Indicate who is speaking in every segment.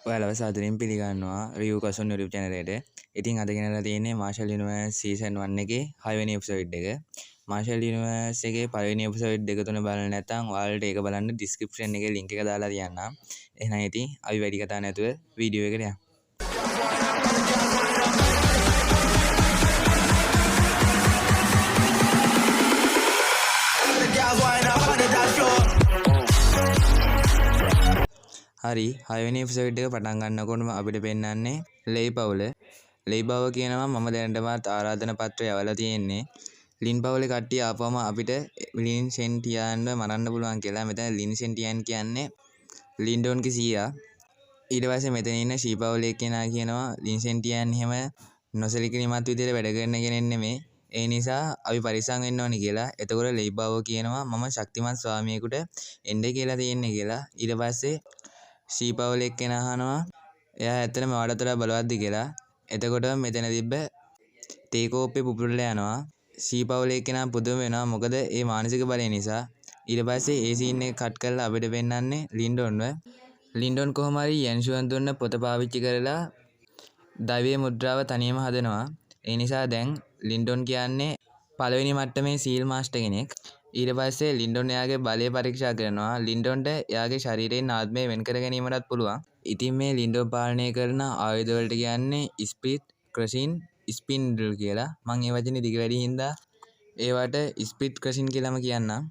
Speaker 1: ඔයාලව සාදරයෙන් පිළිගන්නවා review Kasun YouTube channel එකට. ඉතින් අද ගෙනලා තියෙන්නේ Marshall Universe season 1 එකේ 6 වෙනි episode එක. Marshall Universe එකේ පළවෙනි episode දෙක තුන බලන්න නැත්නම් ඔයාලට ඒක බලන්න description එකේ link එක දාලා තියන්නම්. එහෙනම් ඉතින් අපි වැඩි කතා නැතුව වීඩියෝ එකට යමු. හරි 6 වෙනි එපිසෝඩ් එක පටන් ගන්නකොටම අපිට පෙන්නන්නේ ලෙයි පවුල. ලෙයි බව කියනවා මම දැනටමත් ආරාධනා පත්‍රය යවලා තියෙන්නේ. ලින් පවුලේ කට්ටිය ආපුවම අපිට ලින් සෙන්ටියන්ව මරන්න පුළුවන් කියලා. මෙතන ලින් සෙන්ටියන් කියන්නේ ලින්ඩෝන්ගේ සීයා. ඊට පස්සේ මෙතන ඉන්න ෂී පවුලේ කෙනා කියනවා ලින් සෙන්ටියන් එහෙම නොසලිකලිමත් විදිහට වැඩ කරන කෙනෙක් නෙමෙයි. ඒ නිසා අපි පරිස්සම් වෙන්න ඕනි කියලා. එතකොට ලෙයි බව කියනවා මම ශක්තිමත් ස්වාමියෙකුට එන්න කියලා තියෙන්නේ කියලා. ඊට පස්සේ ෂී පවුල එක්කෙනා අහනවා එයා ඇත්තටම ඔයාලට වඩා බලවත්ද කියලා. එතකොට මෙතන තිබ්බ තේකෝප්පේ පුපුරලා යනවා. ෂී පවුල එක්කෙනා පුදුම වෙනවා මොකද ඒ මානසික බලය නිසා. ඊට පස්සේ ඒ සීන් එක කට් කරලා අපිට පෙන්නන්නේ ලින්ඩෝන්ව. ලින්ඩෝන් කොහොම හරි යන්ෂුවන් දුන්න පොත පාවිච්චි කරලා දෛවයේ මුද්‍රාව තනියම හදනවා. ඒ නිසා දැන් ලින්ඩෝන් කියන්නේ පළවෙනි මට්ටමේ සීල් මාස්ටර් කෙනෙක්. ඊට පස්සේ ලින්ඩෝන් එයාගේ බලය පරීක්ෂා කරනවා. ලින්ඩෝන්ට එයාගේ ශරීරයෙන් ආත්මය වෙන් කර ගැනීමටත් පුළුවන්. ඉතින් මේ ලින්ඩෝන් පාලනය කරන ආයුධ වලට කියන්නේ ස්ප්ලිට්, ක්‍රෂින්, ස්පින්ඩල් කියලා. මම ඒ වචනේ දිග වැඩි හින්දා ඒවට ස්ප්ලිට් ක්‍රෂින් කියලාම කියන්නම්.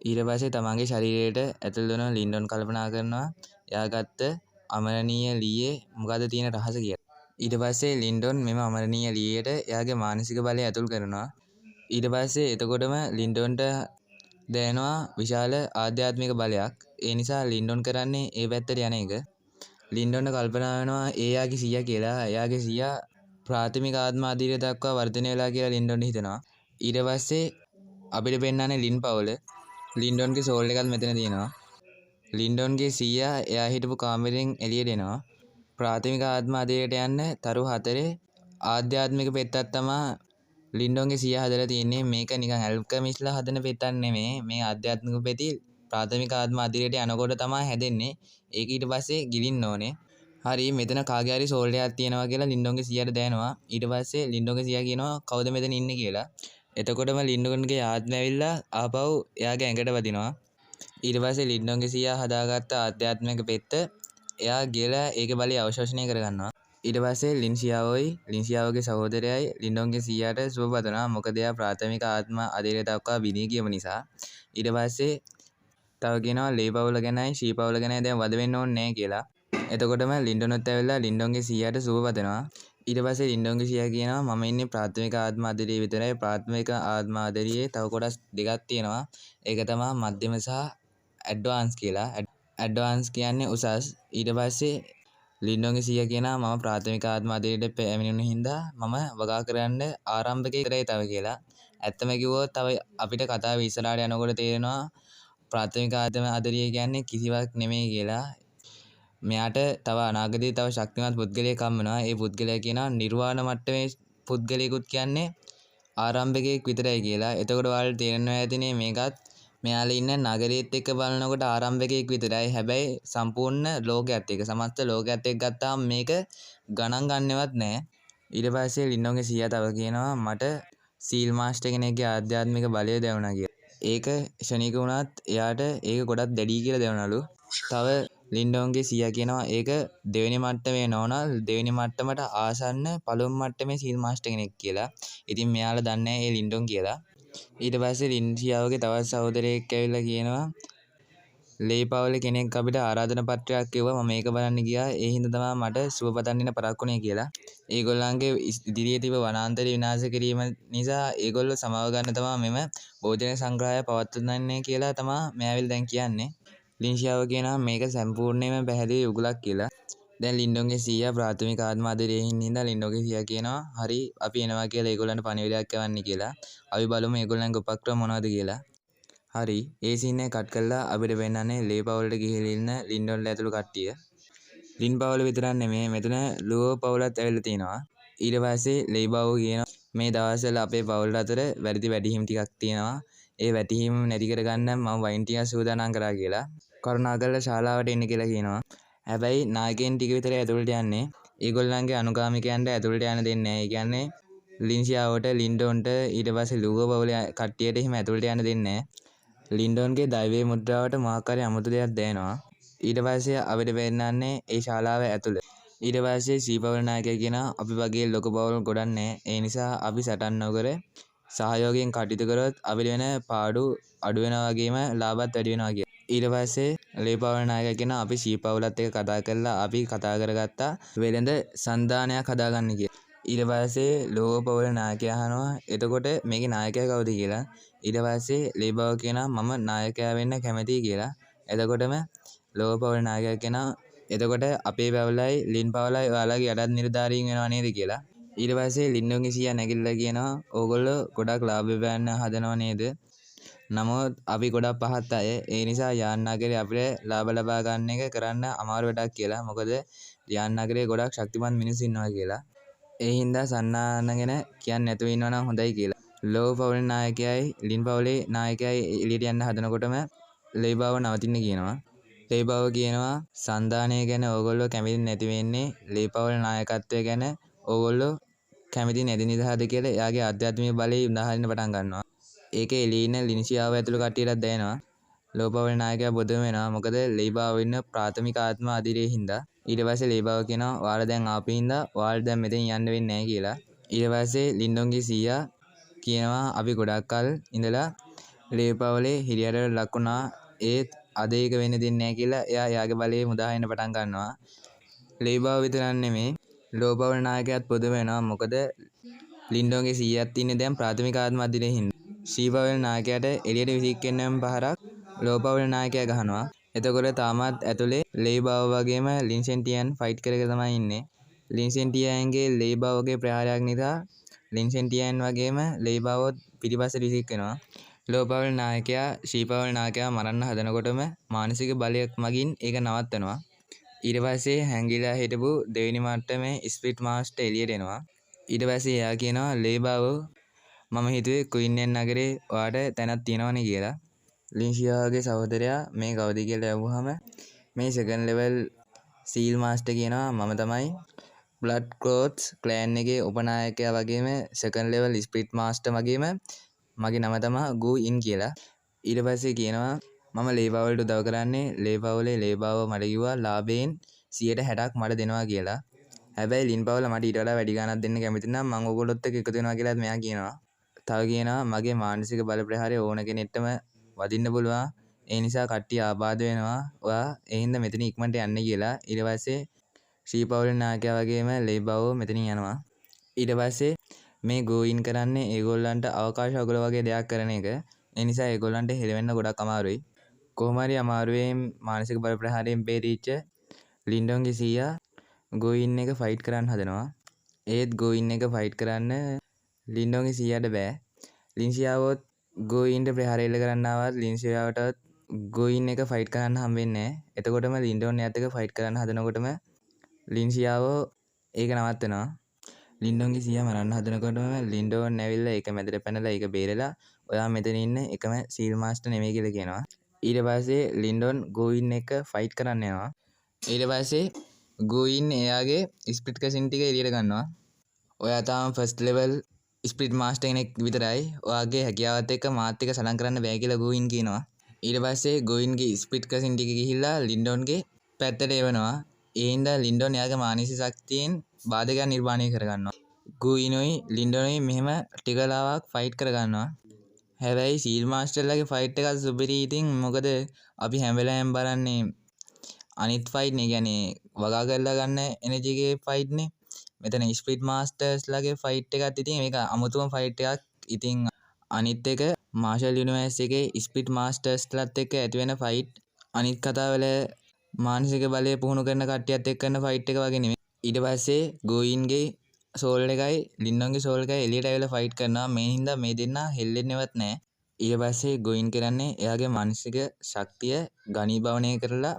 Speaker 1: ඊට පස්සේ තමන්ගේ ශරීරයට ඇතුල් වෙන ලින්ඩෝන් කල්පනා කරනවා එයා ගත්ත අමරණීය ලීයේ මොකද්ද තියෙන රහස කියලා. ඊට පස්සේ ලින්ඩෝන් මෙම අමරණීය ලීයට එයාගේ මානසික බලය ඇතුල් කරනවා. ඊට පස්සේ එතකොටම ලින්ඩෝන්ට දැනෙනවා විශාල ආධ්‍යාත්මික බලයක්. ඒ නිසා ලින්ඩෝන් කරන්නේ ඒ පැත්තට යන එක. ලින්ඩෝන්ට කල්පනා වෙනවා එයාගේ සීයා කියලා. එයාගේ සීයා ප්‍රාථමික ආත්ම අධීරය දක්වා වර්ධනය වෙලා කියලා ලින්ඩෝන්ට හිතෙනවා. ඊට පස්සේ අපිට පෙන්නන්නේ ලින් පවුල. ලින්ඩෝන්ගේ සෝල් එකත් මෙතන තියෙනවා. ලින්ඩෝන්ගේ සීයා එයා හිටපු කාමරයෙන් එළියට එනවා. ප්‍රාථමික ආත්ම අධීරයට යන්න තරු 4 ආධ්‍යාත්මික පෙත්තක් තමයි ලින්ඩෝන්ගේ සීයා හදලා තියෙන්නේ. මේක නිකන් ඇල්කමිස්ලා හදන පෙත්තක් නෙමෙයි. මේ ආධ්‍යාත්මික පෙති ප්‍රාථමික ආත්ම අධීරයට යනකොට තමයි හැදෙන්නේ. ඒක ඊට පස්සේ ගිලින්න ඕනේ. හරි මෙතන කාගේ හරි සෝල් එකක් තියෙනවා කියලා ලින්ඩෝන්ගේ සීයාට දැනෙනවා. ඊට පස්සේ ලින්ඩෝන්ගේ සීයා කියනවා කවුද මෙතන ඉන්නේ කියලා. එතකොටම ලින්ඩෝන්ගේ ආත්මය ඇවිල්ලා ආපහු එයාගේ ඇඟට වදිනවා. ඊට පස්සේ ලින්ඩෝන්ගේ සීයා හදාගත්ත ආධ්‍යාත්මික පෙත්ත එයා ගිහලා ඒකේ බලය අවශෝෂණය කරගන්නවා. ඊට පස්සේ ලින්සියාවගේ සහෝදරයයි ලින්ඩෝන්ගේ සීයාට සුබ පතනවා. මොකද එයා ප්‍රාථමික ආත්ම අධීරය දක්වා බිනී ගියම නිසා. ඊට පස්සේ තව කියනවා ලේ පවුල ගැනයි ෂී පවුල ගැනයි දැන් වද වෙන්න ඕනේ නැහැ කියලා. එතකොටම ලින්ඩෝන්ත් ඇවිල්ලා ලින්ඩෝන්ගේ සීයාට සුබ පතනවා. ඊට පස්සේ ලින්ඩෝන්ගේ සීයා කියනවා මම ඉන්නේ ප්‍රාථමික ආත්ම අධීරය විතරයි. ප්‍රාථමික ආත්ම අධීරයේ තව කොටස් දෙකක් තියෙනවා. ඒක තමයි මධ්‍යම සහ ඇඩ්වාන්ස් කියලා. ඇඩ්වාන්ස් කියන්නේ උසස්. ඊට පස්සේ ලින්ඩෝන්ගේ සීයා කියනවා මම ප්‍රාථමික ආත්ම අධීරයට පැමිණුණු හින්දා මම වගා කරන්න ආරම්භකේ කරේ තව කියලා. ඇත්තම කිව්වොත් තව අපිට කතාව ඉස්සරහට යනකොට තේරෙනවා ප්‍රාථමික ආත්ම අධීරය කියන්නේ කිසිවක් නෙමෙයි කියලා. මෙයාට තව අනාගතයේ තව ශක්තිමත් පුද්ගලයෙක් හම් වෙනවා. ඒ පුද්ගලයා කියනවා නිර්වාණ මට්ටමේ පුද්ගලයෙකුත් කියන්නේ ආරම්භකයෙක් විතරයි කියලා. එතකොට ඔයාලට තේරෙනවා ඇතිනේ මේකත් මෙයාලා ඉන්න නගරයේත් එක්ක බලනකොට ආරම්භකයෙක් විතරයි. හැබැයි සම්පූර්ණ ලෝකයේත් එක්ක සමස්ත ලෝකයේත් එක්ක ගත්තාම මේක ගණන් ගන්නවත් නැහැ. ඊට පස්සේ ලින්ඩෝන්ගේ සීයා තව කියනවා මට සීල් මාස්ටර් කෙනෙක්ගේ ආධ්‍යාත්මික බලය දැනුණා කියලා. ඒක ෂණික වුණත් එයාට ඒක ගොඩක් දැඩි කියලා දැනුණලු. තව ලින්ඩෝන්ගේ සීයා කියනවා ඒක දෙවෙනි මට්ටමේ නෝනා දෙවෙනි මට්ටමට ආසන්න පළවෙනි මට්ටමේ සීල් මාස්ටර් කෙනෙක් කියලා. ඉතින් මෙයාලා දන්නේ නැහැ ඒ ලින්ඩෝන් කියලා. ඊට පස්සේ ලින්සියාවගේ තවත් සහෝදරයෙක් ඇවිල්ලා කියනවා ලේ පවුලේ කෙනෙක් අපිට ආරාධනා පත්‍රයක් කිව්වා මම මේක බලන්න ගියා. ඒ හින්දා තමයි මට සුබ පතන්න පරක්කුනේ කියලා. ඒගොල්ලන්ගේ ඉදිරියේ තිබ්බ වනාන්තරය විනාශ කිරීම නිසා ඒගොල්ලෝ සමාව ගන්න තමයි මෙම භෝජන සංග්‍රහය පවත්වන්නේ කියලා තමයි මෙයාවිල් දැන් කියන්නේ. ලින්සියාව කියනවා මේක සම්පූර්ණයෙන්ම පැහැදිලි උගලක් කියලා. දැන් ලින්ඩෝන්ගේ සීයා ප්‍රාථමික ආත්ම අධීරයෙන් හින්දා ලින්ඩෝන්ගේ සීයා කියනවා හරි අපි එනවා කියලා ඒගොල්ලන්ට පණිවිඩයක් යවන්නේ කියලා. අපි බලමු ඒගොල්ලන්ගේ උපක්‍රම මොනවද කියලා. හරි ඒ සීන් එක කට් කරලා අපිට පෙන්නන්නේ ලේ පවුලට ගිහිල්ලා ඉන්න ලින්ඩෝන්ලා ඇතුළු කට්ටිය. ලින් පවුල විතරක් නෙමෙයි මෙතන ලුවෝ පවුලත් ඇවිල්ලා තිනවා. ඊට පස්සේ ලේ බව් කියනවා මේ දවස්වල අපේ පවුල් අතර වැරදි වැටහීම් ටිකක් තියෙනවා. ඒ වැටහීම් නැති කරගන්න මම වයින් ටිකක් සූදානම් කරා කියලා. කරුණාකරලා ශාලාවට එන්න කියලා කියනවා. හැබැයි නායකයන් ටික විතරයි ඇතුළට යන්නේ. ඒගොල්ලන්ගේ අනුගාමිකයන්ට ඇතුළට යන්න දෙන්නේ නැහැ. ඒ කියන්නේ ලින්සියාවට ලින්ඩෝන්ට ඊට පස්සේ ලූගෝ පවුලේ කට්ටියට එහෙම ඇතුළට යන්න දෙන්නේ නැහැ. ලින්ඩෝන්ගේ දෛවයේ මුද්‍රාවට මොකක් හරි අමුතු දෙයක් දැනෙනවා. ඊට පස්සේ අපිට පෙන්නන්නේ ඒ ශාලාව ඇතුළේ. ඊට පස්සේ සීපවුල නායකයා කියනවා අපි වගේ ලොකු පවුල් ගොඩක් නැහැ. ඒ නිසා අපි සටන් නොකර සහයෝගයෙන් කටයුතු කරොත් අපිට වෙන පාඩු අඩු වෙනවා වගේම ලාභත් වැඩි වෙනවා කියලා. ඊට පස්සේ ලේ පවුල නායකයා කියනවා අපි සීපවුලත් එක්ක කතා කරලා අපි කතා කරගත්තා වෙළඳ සන්දානයක් හදාගන්න කියලා. ඊට පස්සේ ලෝගෝ පවුල නායකයා අහනවා එතකොට මේකේ නායකයා කවුද කියලා. ඊට පස්සේ ලේ බව කියනවා මම නායකයා වෙන්න කැමතියි කියලා. එතකොටම ලෝගෝ පවුල නායකයා කියනවා එතකොට අපේ පවුලයි ලින් පවුලයි ඔයාලගේ යටත් නිලධාරීන් වෙනවා නේද කියලා. ඊට පස්සේ ලින්ඩෝන්ගේ සීයා නැගිටලා කියනවා ඕගොල්ලෝ ගොඩක් ලාභ ගන්න හදනව නේද? නමුත් අපි ගොඩක් පහත් අය. ඒ නිසා යාන් නගරේ අපිට ලාභ ලබා ගන්න එක කරන්න අමාරු වැඩක් කියලා. මොකද යාන් නගරේ ගොඩක් ශක්තිමත් මිනිස්සු ඉන්නවා කියලා. ඒ හින්දා සන්නාන ගැන කියන්නේ නැතුව ඉන්නවා නම් හොඳයි කියලා. ලෝ පවුලේ නායකයයි ලින් පවුලේ නායකයයි එළියට යන්න හදනකොටම ලේබාව නවතින්න කියනවා. ලේබාව කියනවා සන්දානය ගැන ඕගොල්ලෝ කැමති නැති වෙන්නේ ලේ පවුලේ නායකත්වය ගැන ඕගොල්ලෝ කැමති නැති නිසාද කියලා එයාගේ ආධ්‍යාත්මික බලය උදාහරින්න පටන් ගන්නවා. ඒකේ එළියේ ඉන්න ලින්සියාව ඇතුළු කට්ටියටත් දැනෙනවා. ලෝ පවුලේ නායකයා බොදුම වෙනවා. මොකද ලේබාව ඉන්න ප්‍රාථමික ආත්ම අධිරේ හින්දා. ඊට පස්සේ ලේබාව කියනවා ඔයාලා දැන් ආපු හින්දා ඔයාලා දැන් මෙතෙන් යන්න වෙන්නේ නැහැ කියලා. ඊට පස්සේ ලින්ඩෝන්ගේ සීයා කියනවා අපි ගොඩක් කල් ඉඳලා ලේ පවුලේ හිරියටට ලක් වුණා. ඒත් අද ඒක වෙන්න දෙන්නේ නැහැ කියලා එයා එයාගේ බලය මුදාහරින්න පටන් ගන්නවා. ලේබාව විතරක් නෙමෙයි ලෝ පවුලේ නායකයාත් පොදු වෙනවා. මොකද ලින්ඩෝන්ගේ සීයාත් ඉන්නේ දැන් ප්‍රාථමික ආත්ම අධිරේ හින්දා. සී පවුලේ නායකයාට එළියට විසිකෙන්නම පහරක් ලෝ පවුලේ නායකයා ගහනවා. එතකොට තාමත් ඇතුලේ ලේබාව වගේම ලින්සෙන්ටියන් ෆයිට් කර කර තමයි ඉන්නේ. ලින්සෙන්ටියන්ගේ ලේබාවගේ ප්‍රහාරයක් නිසා ලින්සෙන්ටියන් වගේම ලේබාවොත් පිටිපස්සට විසිකෙනවා. ලෝ පවුලේ නායකයා ෂී පවුලේ නායකයා මරන්න හදනකොටම මානසික බලයක් මගින් ඒක නවත්තනවා. ඊට පස්සේ හැංගිලා හිටපු දෙවෙනි මට්ටමේ ස්ප්ලිට් මාස්ටර් එළියට එනවා. ඊට පස්සේ එයා කියනවා ලේබාව මම හිතුවේ ක්වීන්ලන්ඩ් නගරේ ඔයාට තැනක් තියෙනවනේ කියලා. ලින්සියාගේ සහෝදරයා මේ කවුද කියලා ඇහුවහම මේ සෙකන්ඩ් ලෙවල් සීල් මාස්ටර් කියනවා මම තමයි බ්ලඩ් ක්ලෝත්ස් ක්ලෑන් එකේ උපනායකයා වගේම සෙකන්ඩ් ලෙවල් ස්ප්ලිට් මාස්ටර් වගේම මගේ නම තමයි ගූ ඉන් කියලා. ඊට පස්සේ කියනවා මම ලේබාවලට උදව් කරන්නේ ලේබාවලේ ලේබාව මට කිව්වා ලාභයෙන් 60%ක් මට දෙනවා කියලා. හැබැයි ලින් පවුල මට ඊට වඩා වැඩි ගාණක් දෙන්න කැමති නම් මම ඕගොල්ලොත් එක්ක එකතු වෙනවා කියලාත් මෙයා කියනවා. තව කියනවා මගේ මානසික බල ප්‍රහාරය ඕන කෙනෙක්ටම වදින්න පුළුවන්. ඒ නිසා කට්ටිය ආබාධ වෙනවා. ඔයා ඒ හින්දා මෙතන ඉක්මනට යන්න කියලා. ඊට පස්සේ ෂී පවුලේ නායකයා වගේම ලේබාව මෙතනින් යනවා. ඊට පස්සේ මේ ගෝයින් කරන්නේ ඒගොල්ලන්ට අවකාශ අගල වගේ දෙයක් කරන එක. ඒ නිසා ඒගොල්ලන්ට හෙලවෙන්න ගොඩක් අමාරුයි. කොහොම හරි අමාරුවෙන් මානසික බල ප්‍රහාරයෙන් බේරිච්ච ලින්ඩෝන්ගේ සීයා ගෝයින් එක ෆයිට් කරන්න හදනවා. ඒත් ගෝයින් එක ෆයිට් කරන්න ලින්ඩෝන්ගේ සීයාට බෑ. ලින්සියාවොත් ගෝයින්ට ප්‍රහාර එල්ල කරන්න ආවත් ලින්සියාවටත් ගෝයින් එක ෆයිට් කරන්න හම්බෙන්නේ නැහැ. එතකොටම ලින්ඩෝන් එයාත් එක්ක ෆයිට් කරන්න හදනකොටම ලින්සියාව ඒක නවත්තනවා. ලින්ඩෝන්ගේ සීයා මරන්න හදනකොටම ලින්ඩෝන් ඇවිල්ලා ඒක මැදට පැනලා ඒක බේරලා ඔයා මෙතන ඉන්න එකම සීල් මාස්ටර් නෙමෙයි කියලා කියනවා. ඊට පස්සේ ලින්ඩෝන් ගෝයින් එක ෆයිට් කරන්න යනවා. ඊට පස්සේ ගෝයින් එයාගේ ස්ප්ලිට් කසින් ටික එළියට ගන්නවා. ඔයා තාම ෆස්ට් ලෙවල් ස්ප්ලිට් මාස්ටර් කෙනෙක් විතරයි. ඔයාගේ හැකියාවත් එක්ක මාත් එක්ක සටන් කරන්න බෑ කියලා ගෝයින් කියනවා. ඊට පස්සේ ගෝයින්ගේ ස්ප්ලිට් කසින් ටික ගිහිල්ලා ලින්ඩෝන්ගේ පැත්තට එවනවා. ඒ හින්දා ලින්ඩෝන් එයාගේ මානසික ශක්තියෙන් බාධකයක් නිර්මාණය කරගන්නවා. ගෝයිනොයි ලින්ඩෝනොයි මෙහෙම ටික ලාවක් ෆයිට් කරගන්නවා. හැබැයි සීල් මාස්ටර්ලාගේ ෆයිට් එකත් සුපිරි. ඉතින් මොකද අපි හැම වෙලාවෙම බලන්නේ අනිත් ෆයිට් නේ. කියන්නේ වගා කරලා ගන්න එනර්ජි එකේ ෆයිට් නේ. මෙතන ස්ප්ලිට් මාස්ටර්ස්ලාගේ ෆයිට් එකත් ඉතින් මේක අමුතුම ෆයිට් එකක්. ඉතින් අනිත් එක මාෂල් යුනිවර්ස් එකේ ස්ප්ලිට් මාස්ටර්ස්ලාත් එක්ක ඇති වෙන ෆයිට් අනිත් කතාවල මානසික බලය පුහුණු කරන කට්ටියත් එක්ක කරන ෆයිට් එක වගේ නෙමෙයි. ඊට පස්සේ ගෝයින්ගේ සෝල් එකයි ලින්ඩෝන්ගේ සෝල් එකයි එළියට ඇවිල්ලා ෆයිට් කරනවා. මේ හින්දා මේ දෙන්නා හෙල්ලෙන්නේවත් නැහැ. ඊට පස්සේ ගෝයින් කරන්නේ එයාගේ මානසික ශක්තිය ඝනීභවනය කරලා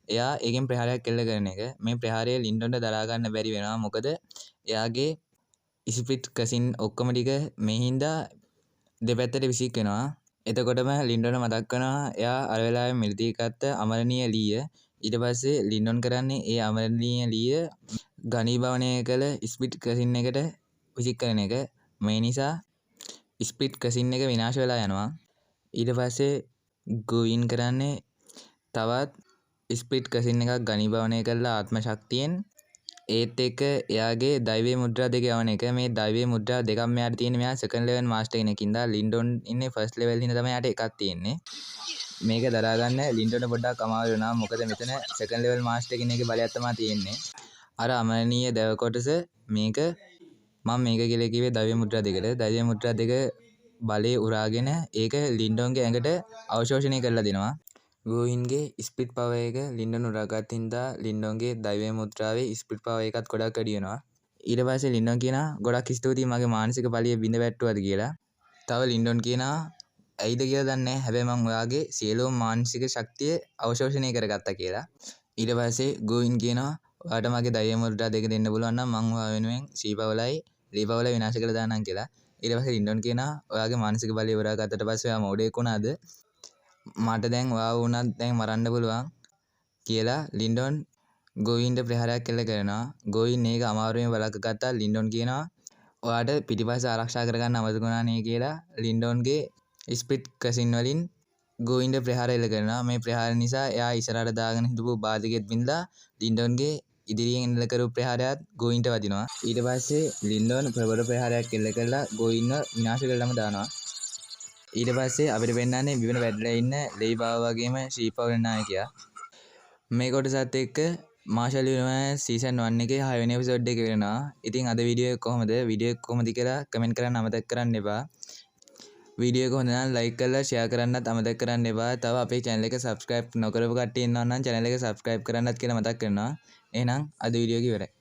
Speaker 1: එයා ඒකෙන් ප්‍රහාරයක් එල්ල කරන එක. මේ ප්‍රහාරය ලින්ඩෝන්ට දරා ගන්න බැරි වෙනවා. මොකද එයාගේ ස්ප්ලිට් කසින් ඔක්කොම ටික මේ හින්දා දෙපැත්තට විසික් වෙනවා. එතකොටම ලින්ඩෝන්ට මතක් වෙනවා එයා අර වෙලාවේ මිලිටරි ගත්ත අමරණීය ලීය ඊට පස්සේ ලින්ඩොන් කරන්නේ ඒ අමරණීය ලිය ඝනීභවනය කළ ස්ප්ලිට් කසින් එකට විසික් කරන එක. මේ නිසා ස්ප්ලිට් කසින් එක විනාශ වෙලා යනවා. ඊට පස්සේ ගෝවින් කරන්නේ තවත් ස්ප්ලිට් කසින් එකක් ඝනීභවනය කරලා ආත්ම ශක්තියෙන් ඒත් එක්ක එයාගේ දෛවයේ මුද්‍රා දෙක යවන එක. මේ දෛවයේ මුද්‍රා දෙකක් මෙයාට තියෙන්නේ. මෙයා සෙකන්ඩ් ලෙවල් මාස්ටර් කෙනෙක්ින්ද ලින්ඩොන් ඉන්නේ ෆස්ට් ලෙවල් හින්දා තමයි යාට එකක් තියෙන්නේ. මේක දරා ගන්න ලින්ඩොන්ට පොඩ්ඩක් අමාරු වෙනවා. මොකද මෙතන සෙකන්ඩ් ලෙවල් මාස්ටර් කෙනෙක්ගේ බලයක් තමයි තියෙන්නේ. අර අමරණීය දැව කොටස මේක මම මේක කියලා කිව්වේ දෛවයේ මුද්‍රා දෙකට. දෛවයේ මුද්‍රා දෙක බලේ උරාගෙන ඒක ලින්ඩොන්ගේ ඇඟට අවශෝෂණය කරලා දෙනවා. ගෝවින්ගේ ස්ප්ලිට් පවර් එක ලින්ඩොන් උරාගත් හින්දා ලින්ඩොන්ගේ දෛවයේ මුද්‍රාවේ ස්ප්ලිට් පවර් එකත් ගොඩක් වැඩි වෙනවා. ඊට පස්සේ ලින්ඩොන් කියනවා ගොඩක් ස්තුතියි මගේ මානසික බලය බිඳ වැට්ටුවද කියලා. තව ලින්ඩොන් කියනවා ඇයිද කියලා දන්නේ නැහැ. හැබැයි මම ඔයාගේ සියලුම මානසික ශක්තිය අවශෝෂණය කරගත්තා කියලා. ඊට පස්සේ ගෝවින් කියනවා ඔයාට මගේ දෛවයේ මුද්‍රා දෙක දෙන්න පුළුවන් නම් මම ඔයා වෙනුවෙන් සීපවලයි ලීපවලයි විනාශ කරලා දාන්නම් කියලා. ඊට පස්සේ ලින්ඩොන් කියනවා ඔයාගේ මානසික බලය උරාගත්තට පස්සේ ඔයා මොඩෙක් වුණාද? මට දැන් ඔයාව වුණත් දැන් මරන්න පුළුවන් කියලා ලින්ඩොන් ගෝවින්ට ප්‍රහාරයක් එල්ල කරනවා. ගෝවින් මේක අමාරුවෙන් වළක්වගත්තා. ලින්ඩොන් කියනවා ඔයාට පිටිපස්ස ආරක්ෂා කරගන්න අමතක වුණා නේ කියලා ලින්ඩොන්ගේ ස්ප්ලිට් කසින් වලින් ගෝවින්ට ප්‍රහාර එල්ල කරනවා. මේ ප්‍රහාර නිසා එයා ඉස්සරහට දාගෙන හිටපු බාධකෙත් බින්දා ලින්ඩොන්ගේ ඉදිරියෙන් එල්ල කරපු ප්‍රහාරයත් ගෝවින්ට වදිනවා. ඊට පස්සේ ලින්ඩොන් ප්‍රබල ප්‍රහාරයක් එල්ල කරලා ගෝවින්ව විනාශ කරලම දානවා. ඊට පස්සේ අපිට පෙන්නන්නේ බිමට වැටලා ඉන්න ලෙයිබාව වගේම ශීපවල නායකයා. මේ කොටසත් එක්ක මාෂල් යුනිවර්ස් සීසන් 1 එකේ 6 වෙනි එපිසෝඩ් එක වෙනවා. ඉතින් අද වීඩියෝ එක කොහමද? වීඩියෝ එක කොහමද කියලා කමෙන්ට් කරන්න අමතක කරන්න එපා. වීඩියෝ එක හොඳ නම් ලයික් කරලා ෂෙයා කරන්නත් අමතක කරන්න එපා. තව අපේ channel එක subscribe නොකරපු කට්ටිය ඉන්නවා නම් channel එක subscribe කරන්නත් කියලා මතක් කරනවා. එහෙනම් අද වීඩියෝ එක ඉවරයි.